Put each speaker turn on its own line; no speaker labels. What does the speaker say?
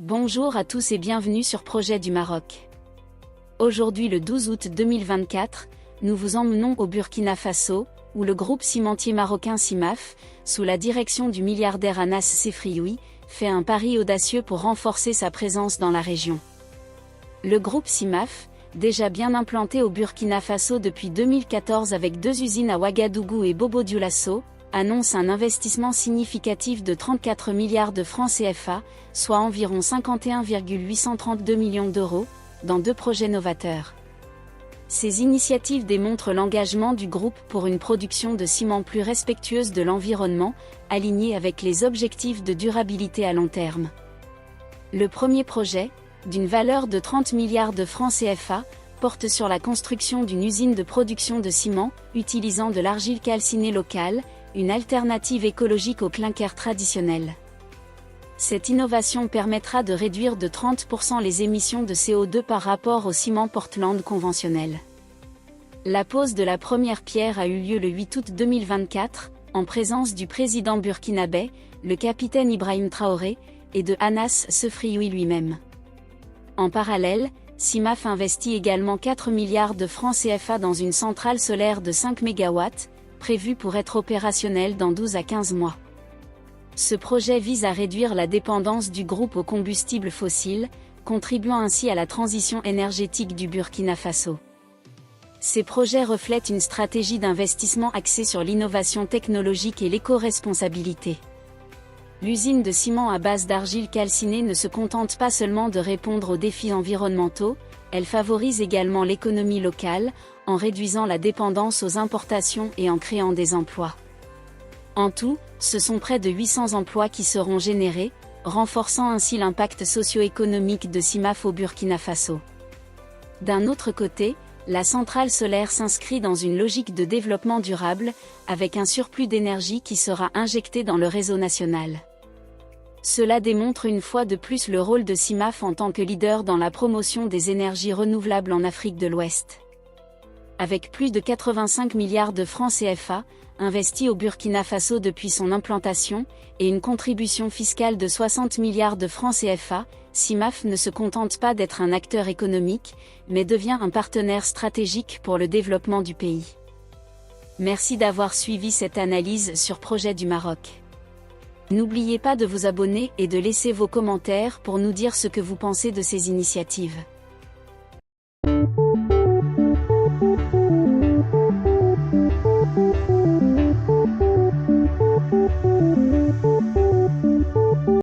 Bonjour à tous et bienvenue sur Projet du Maroc. Aujourd'hui le 12 août 2024, nous vous emmenons au Burkina Faso, où le groupe cimentier marocain CIMAF, sous la direction du milliardaire Anas Sefrioui, fait un pari audacieux pour renforcer sa présence dans la région. Le groupe CIMAF, déjà bien implanté au Burkina Faso depuis 2014 avec 2 usines à Ouagadougou et Bobo-Dioulasso, annonce un investissement significatif de 34 milliards de francs CFA, soit environ 51,832 millions d'euros, dans 2 projets novateurs. Ces initiatives démontrent l'engagement du groupe pour une production de ciment plus respectueuse de l'environnement, alignée avec les objectifs de durabilité à long terme. Le premier projet, d'une valeur de 30 milliards de francs CFA, porte sur la construction d'une usine de production de ciment, utilisant de l'argile calcinée locale, une alternative écologique au clinker traditionnel. Cette innovation permettra de réduire de 30% les émissions de CO2 par rapport au ciment Portland conventionnel. La pose de la première pierre a eu lieu le 8 août 2024, en présence du président burkinabé, le capitaine Ibrahim Traoré, et de Anas Sefrioui lui-même. En parallèle, CIMAF investit également 4 milliards de francs CFA dans une centrale solaire de 5 MW, prévue pour être opérationnelle dans 12 à 15 mois. Ce projet vise à réduire la dépendance du groupe aux combustibles fossiles, contribuant ainsi à la transition énergétique du Burkina Faso. Ces projets reflètent une stratégie d'investissement axée sur l'innovation technologique et l'éco-responsabilité. L'usine de ciment à base d'argile calcinée ne se contente pas seulement de répondre aux défis environnementaux, elle favorise également l'économie locale, en réduisant la dépendance aux importations et en créant des emplois. En tout, ce sont près de 800 emplois qui seront générés, renforçant ainsi l'impact socio-économique de CIMAF au Burkina Faso. D'un autre côté, la centrale solaire s'inscrit dans une logique de développement durable, avec un surplus d'énergie qui sera injecté dans le réseau national. Cela démontre une fois de plus le rôle de CIMAF en tant que leader dans la promotion des énergies renouvelables en Afrique de l'Ouest. Avec plus de 85 milliards de francs CFA, investis au Burkina Faso depuis son implantation, et une contribution fiscale de 60 milliards de francs CFA, CIMAF ne se contente pas d'être un acteur économique, mais devient un partenaire stratégique pour le développement du pays. Merci d'avoir suivi cette analyse sur Projet du Maroc. N'oubliez pas de vous abonner et de laisser vos commentaires pour nous dire ce que vous pensez de ces initiatives.